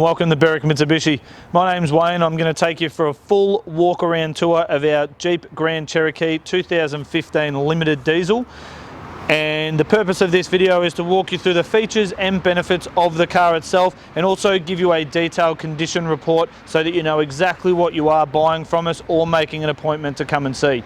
and welcome to Berwick Mitsubishi. My name's Wayne. I'm going to take you for a full walk around tour of our Jeep Grand Cherokee 2015 Limited Diesel. And the purpose of this video is to walk you through the features and benefits of the car itself, and also give you a detailed condition report so that you know exactly what you are buying from us or making an appointment to come and see.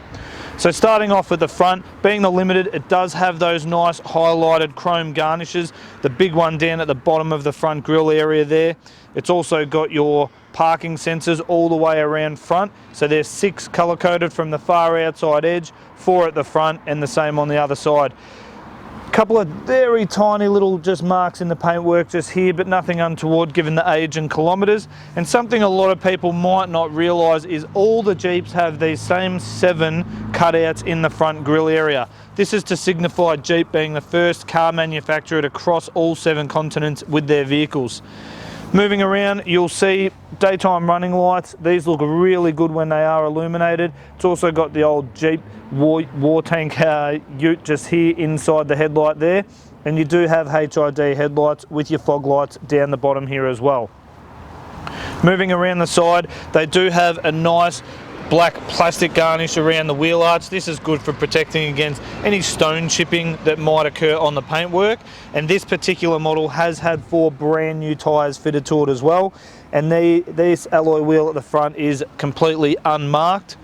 So starting off with the front, being the Limited, it does have those nice highlighted chrome garnishes, the big one down at the bottom of the front grille area there. It's also got your parking sensors all the way around front. So there's 6 color coded from the far outside edge, 4 at the front and the same on the other side. Couple of very tiny little just marks in the paintwork just here, but nothing untoward given the age and kilometres. And something a lot of people might not realise is all the Jeeps have these same 7 cutouts in the front grille area. This is to signify Jeep being the first car manufacturer to cross all 7 continents with their vehicles. Moving around, you'll see daytime running lights. These look really good when they are illuminated. It's also got the old Jeep war tank ute just here inside the headlight there. And you do have HID headlights with your fog lights down the bottom here as well. Moving around the side, they do have a nice black plastic garnish around the wheel arch. This is good for protecting against any stone chipping that might occur on the paintwork. And this particular model has had 4 brand new tyres fitted to it as well. And this alloy wheel at the front is completely unmarked.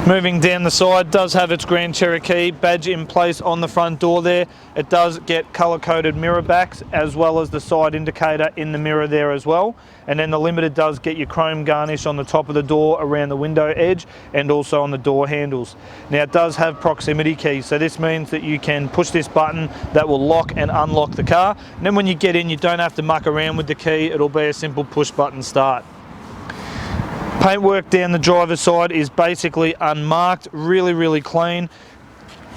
Moving down the side, does have its Grand Cherokee badge in place on the front door there. It does get colour-coded mirror backs as well as the side indicator in the mirror there as well. And then the Limited does get your chrome garnish on the top of the door around the window edge and also on the door handles. Now it does have proximity keys, so this means that you can push this button that will lock and unlock the car. And then when you get in, you don't have to muck around with the key. It'll be a simple push button start. Paintwork down the driver's side is basically unmarked, really clean.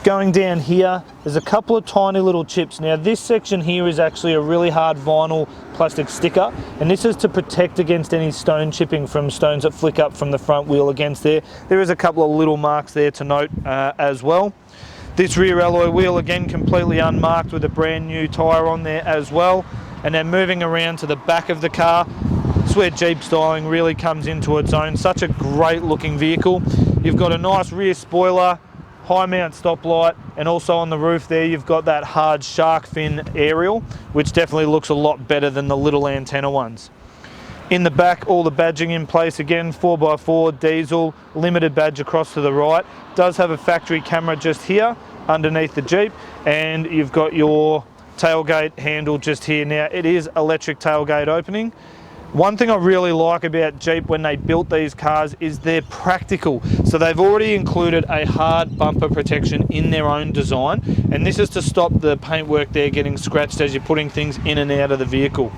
Going down here, there's a couple of tiny little chips. Now this section here is actually a really hard vinyl plastic sticker, and this is to protect against any stone chipping from stones that flick up from the front wheel against there. There is a couple of little marks there to note as well. This rear alloy wheel, again, completely unmarked with a brand new tyre on there as well. And then moving around to the back of the car, it's where Jeep styling really comes into its own. Such a great looking vehicle. You've got a nice rear spoiler, high mount stoplight, and also on the roof there you've got that hard shark fin aerial, which definitely looks a lot better than the little antenna ones. In the back, all the badging in place again, 4x4 diesel, Limited badge across to the right. Does have a factory camera just here underneath the Jeep, and you've got your tailgate handle just here. Now it is electric tailgate opening. One thing I really like about Jeep when they built these cars is they're practical. So they've already included a hard bumper protection in their own design, and this is to stop the paintwork there getting scratched as you're putting things in and out of the vehicle.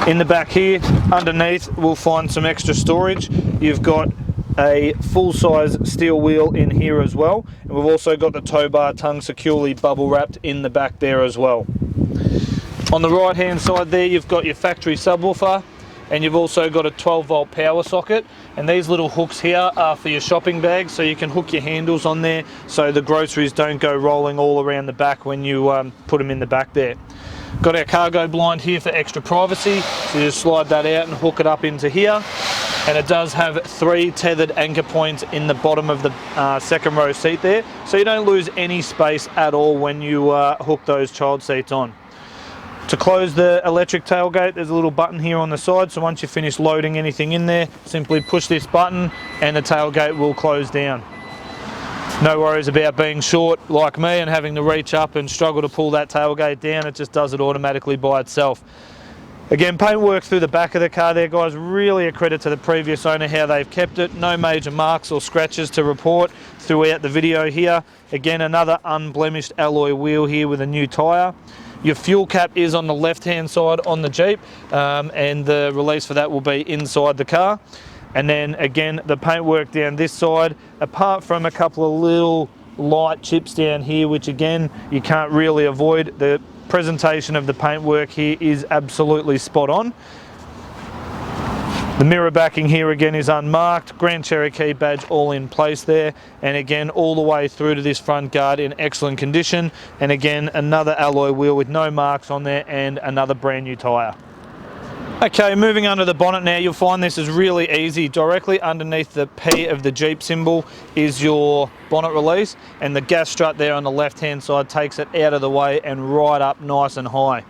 In the back here, underneath, we'll find some extra storage. You've got a full-size steel wheel in here as well, and we've also got the tow bar tongue securely bubble wrapped in the back there as well. On the right hand side there you've got your factory subwoofer, and you've also got a 12-volt power socket, and these little hooks here are for your shopping bags, so you can hook your handles on there so the groceries don't go rolling all around the back when you put them in the back there. Got our cargo blind here for extra privacy, so you just slide that out and hook it up into here. And it does have 3 tethered anchor points in the bottom of the second row seat there, so you don't lose any space at all when you hook those child seats on. To close the electric tailgate, there's a little button here on the side, so once you finish loading anything in there, simply push this button and the tailgate will close down. No worries about being short like me and having to reach up and struggle to pull that tailgate down. It just does it automatically by itself. Again, paintwork through the back of the car there, guys, really a credit to the previous owner how they've kept it. No major marks or scratches to report throughout the video here. Again, another unblemished alloy wheel here with a new tyre. Your fuel cap is on the left hand side on the Jeep, and the release for that will be inside the car. And then again, the paintwork down this side, apart from a couple of little light chips down here, which again you can't really avoid, the presentation of the paintwork here is absolutely spot on. The mirror backing here again is unmarked, Grand Cherokee badge all in place there, and again all the way through to this front guard in excellent condition, and again another alloy wheel with no marks on there and another brand new tyre. Okay, moving under the bonnet now, you'll find this is really easy. Directly underneath the P of the Jeep symbol is your bonnet release, and the gas strut there on the left hand side takes it out of the way and right up nice and high.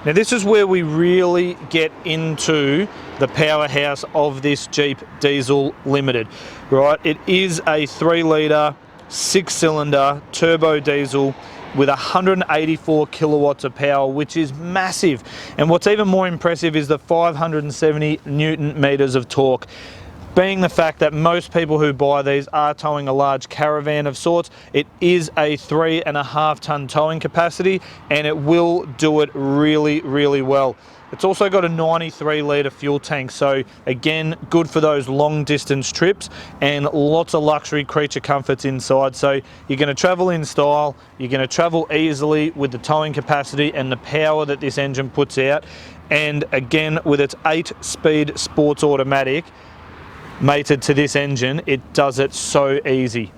Now this is where we really get into the powerhouse of this Jeep Diesel Limited, right? It is a 3 litre, 6-cylinder turbo diesel with 184 kilowatts of power, which is massive. And what's even more impressive is the 570 Newton meters of torque. Being the fact that most people who buy these are towing a large caravan of sorts, it is a 3.5 ton towing capacity, and it will do it really, really well. It's also got a 93 litre fuel tank, so again, good for those long distance trips, and lots of luxury creature comforts inside. So you're going to travel in style, you're going to travel easily with the towing capacity and the power that this engine puts out. And again, with its 8-speed sports automatic mated to this engine, it does it so easy.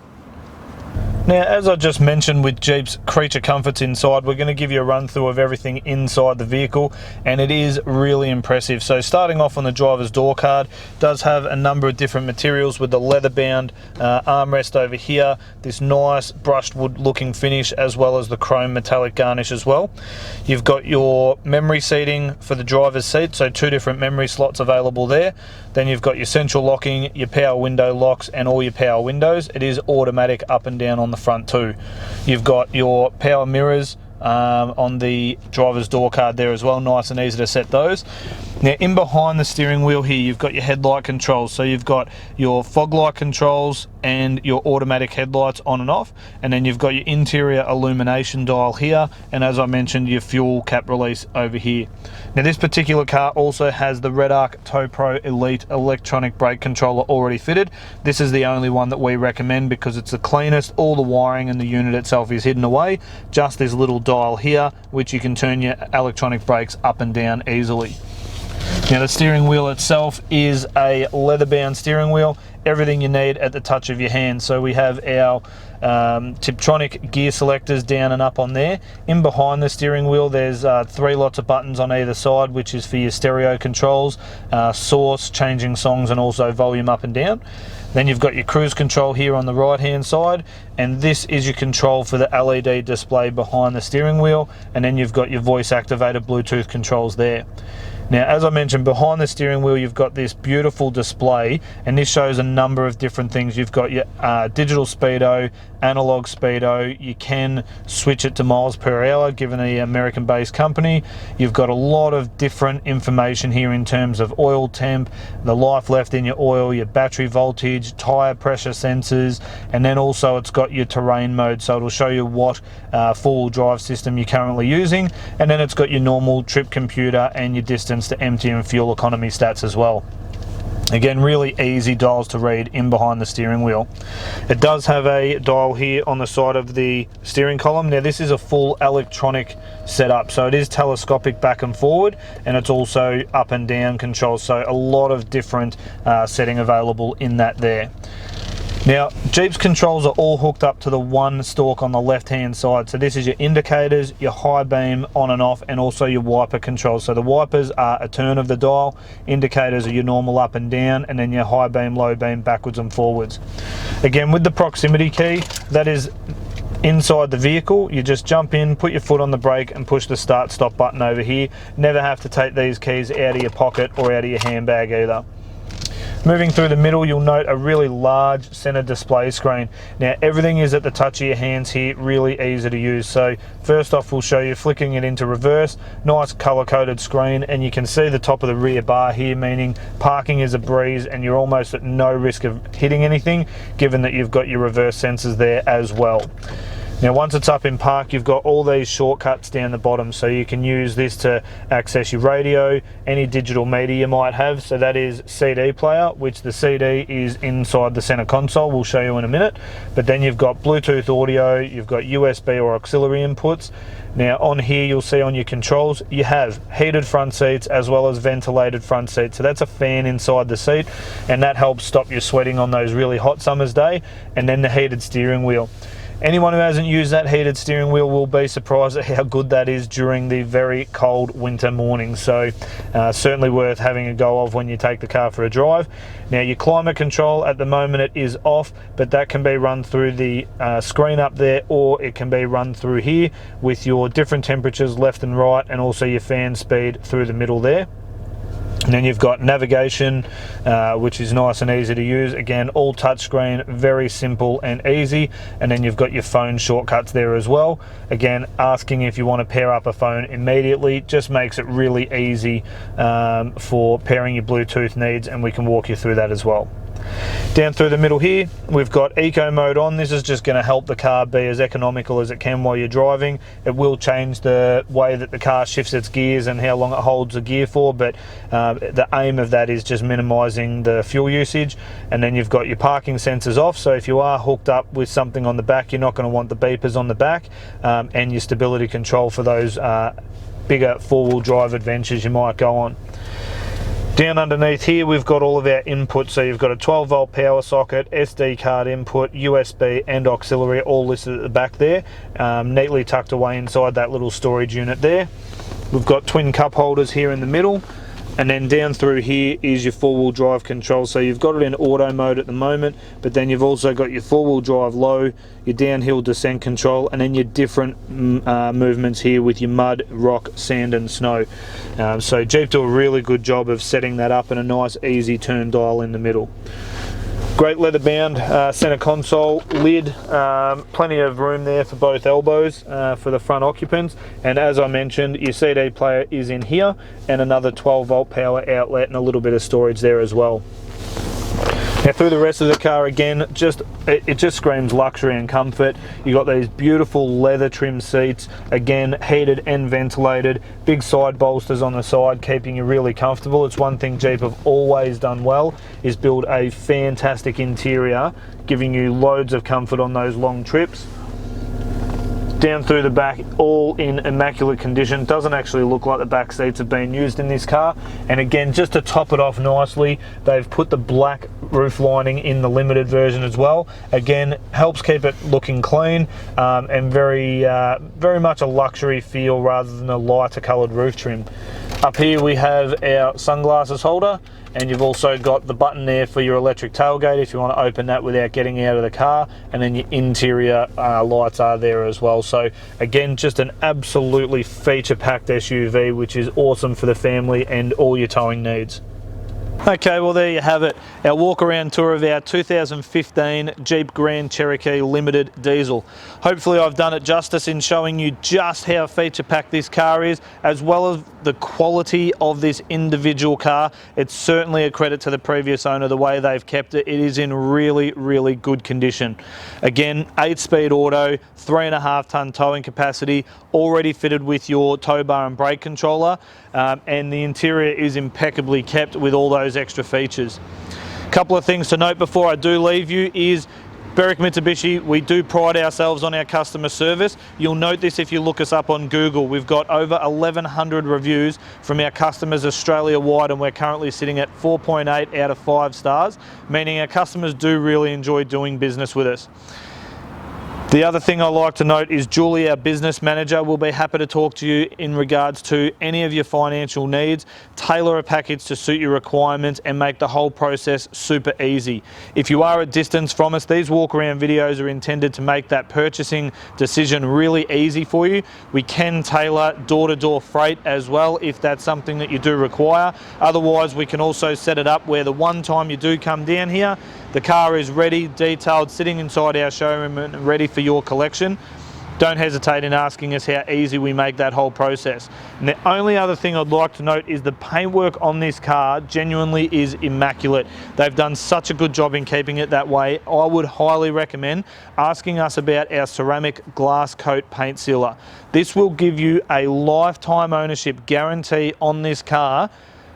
Now, as I just mentioned with Jeep's creature comforts inside, we're going to give you a run through of everything inside the vehicle, and it is really impressive. So starting off on the driver's door card, does have a number of different materials with the leather bound armrest over here, this nice brushed wood looking finish, as well as the chrome metallic garnish as well. You've got your memory seating for the driver's seat, so 2 different memory slots available there. Then you've got your central locking, your power window locks, and all your power windows. It is automatic up and down on the front too. You've got your power mirrors on the driver's door card there as well, nice and easy to set those. Now in behind the steering wheel here, you've got your headlight controls, so you've got your fog light controls and your automatic headlights on and off, and then you've got your interior illumination dial here, and as I mentioned, your fuel cap release over here. Now this particular car also has the REDARC TOWBAR Elite electronic brake controller already fitted. This is the only one that we recommend because it's the cleanest. All the wiring and the unit itself is hidden away, just this little dial here which you can turn your electronic brakes up and down easily. Now the steering wheel itself is a leather bound steering wheel, everything you need at the touch of your hand. So we have our Tiptronic gear selectors down and up on there. In behind the steering wheel there's 3 lots of buttons on either side, which is for your stereo controls, source, changing songs, and also volume up and down. Then you've got your cruise control here on the right hand side, and this is your control for the LED display behind the steering wheel, and then you've got your voice activated Bluetooth controls there. Now, as I mentioned, behind the steering wheel you've got this beautiful display, and this shows a number of different things. You've got your digital speedo, analog speedo. You can switch it to miles per hour given the American based company. You've got a lot of different information here in terms of oil temp, the life left in your oil, your battery voltage, tire pressure sensors, and then also it's got your terrain mode, so it'll show you what four-wheel drive system you're currently using, and then it's got your normal trip computer and your distance to empty and fuel economy stats as well. Again, really easy dials to read in behind the steering wheel. It does have a dial here on the side of the steering column. Now this is a full electronic setup, so it is telescopic back and forward, and it's also up and down controls, so a lot of different setting available in that there. Now, Jeep's controls are all hooked up to the one stalk on the left hand side. So this is your indicators, your high beam on and off, and also your wiper controls. So the wipers are a turn of the dial, indicators are your normal up and down, and then your high beam, low beam, backwards and forwards. Again, with the proximity key, that is inside the vehicle. You just jump in, put your foot on the brake and push the start stop button over here. Never have to take these keys out of your pocket or out of your handbag either. Moving through the middle, you'll note a really large center display screen. Now everything is at the touch of your hands here, really easy to use. So first off, we'll show you flicking it into reverse, nice color coded screen, and you can see the top of the rear bar here, meaning parking is a breeze and you're almost at no risk of hitting anything, given that you've got your reverse sensors there as well. Now once it's up in park, you've got all these shortcuts down the bottom, so you can use this to access your radio, any digital media you might have. So that is CD player, which the CD is inside the center console, we'll show you in a minute. But then you've got Bluetooth audio, you've got USB or auxiliary inputs. Now on here you'll see on your controls you have heated front seats as well as ventilated front seats. So that's a fan inside the seat, and that helps stop you sweating on those really hot summer's day. And then the heated steering wheel. Anyone who hasn't used that heated steering wheel will be surprised at how good that is during the very cold winter mornings. So certainly worth having a go of when you take the car for a drive. Now your climate control at the moment it is off, but that can be run through the screen up there, or it can be run through here with your different temperatures left and right, and also your fan speed through the middle there. And then you've got navigation, which is nice and easy to use. Again, all touchscreen, very simple and easy. And then you've got your phone shortcuts there as well. Again, asking if you want to pair up a phone immediately just makes it really easy for pairing your Bluetooth needs, and we can walk you through that as well. Down through the middle here, we've got eco mode on. This is just going to help the car be as economical as it can while you're driving. It will change the way that the car shifts its gears and how long it holds the gear for, but the aim of that is just minimizing the fuel usage. And then you've got your parking sensors off, so if you are hooked up with something on the back, you're not going to want the beepers on the back, and your stability control for those bigger four-wheel drive adventures you might go on. Down underneath here we've got all of our inputs, so you've got a 12 volt power socket, SD card input, USB and auxiliary all listed at the back there, neatly tucked away inside that little storage unit there. We've got twin cup holders here in the middle, and then down through here is your four-wheel drive control. So you've got it in auto mode at the moment, but then you've also got your four-wheel drive low, your downhill descent control, and then your different movements here with your mud, rock, sand and snow. So Jeep do a really good job of setting that up in a nice easy turn dial in the middle. Great leather bound center console, lid, plenty of room there for both elbows for the front occupants, and as I mentioned, your CD player is in here, and another 12 volt power outlet and a little bit of storage there as well. Now through the rest of the car, again, it just screams luxury and comfort. You've got these beautiful leather trim seats, again heated and ventilated, big side bolsters on the side keeping you really comfortable. It's one thing Jeep have always done well, is build a fantastic interior, giving you loads of comfort on those long trips. Down through the back, all in immaculate condition. Doesn't actually look like the back seats have been used in this car. And again, just to top it off nicely, they've put the black roof lining in the limited version as well. Again, helps keep it looking clean, and very much a luxury feel rather than a lighter coloured roof trim. Up here we have our sunglasses holder, and you've also got the button there for your electric tailgate if you want to open that without getting out of the car, and then your interior lights are there as well. So again, just an absolutely feature-packed SUV, which is awesome for the family and all your towing needs. Okay, well there you have it, our walk around tour of our 2015 Jeep Grand Cherokee Limited Diesel. Hopefully I've done it justice in showing you just how feature packed this car is, as well as the quality of this individual car. It's certainly a credit to the previous owner, the way they've kept it. It is in really, really good condition. Again, 8-speed auto, 3.5 ton towing capacity, already fitted with your tow bar and brake controller, and the interior is impeccably kept with all those extra features. A couple of things to note before I do leave you is Berwick Mitsubishi, we do pride ourselves on our customer service. You'll note this if you look us up on Google. We've got over 1,100 reviews from our customers Australia-wide, and we're currently sitting at 4.8 out of 5 stars, meaning our customers do really enjoy doing business with us. The other thing I like to note is Julie, our business manager, will be happy to talk to you in regards to any of your financial needs, tailor a package to suit your requirements and make the whole process super easy. If you are a distance from us, these walk around videos are intended to make that purchasing decision really easy for you. We can tailor door-to-door freight as well if that's something that you do require. Otherwise, we can also set it up where the one time you do come down here, the car is ready, detailed, sitting inside our showroom and ready for your collection. don't hesitate in asking us how easy we make that whole process. And the only other thing I'd like to note is the paintwork on this car genuinely is immaculate. They've done such a good job in keeping it that way. I would highly recommend asking us about our ceramic glass coat paint sealer. This will give you a lifetime ownership guarantee on this car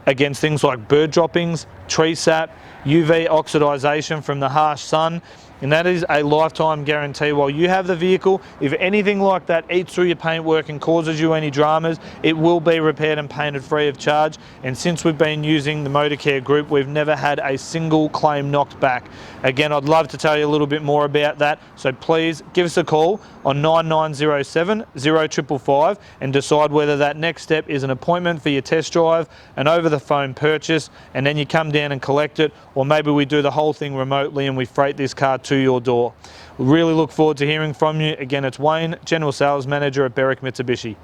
against things like bird droppings, tree sap, UV oxidization from the harsh sun, and that is a lifetime guarantee while you have the vehicle. If anything like that eats through your paintwork and causes you any dramas, it will be repaired and painted free of charge. And since we've been using the Motorcare Group, we've never had a single claim knocked back. Again, I'd love to tell you a little bit more about that, so please give us a call on 9907 0555 and decide whether that next step is an appointment for your test drive, an over the phone purchase, and then you come down and collect it, or maybe we do the whole thing remotely and we freight this car to your door. We really look forward to hearing from you. Again, it's Wayne, General Sales Manager at Berwick Mitsubishi.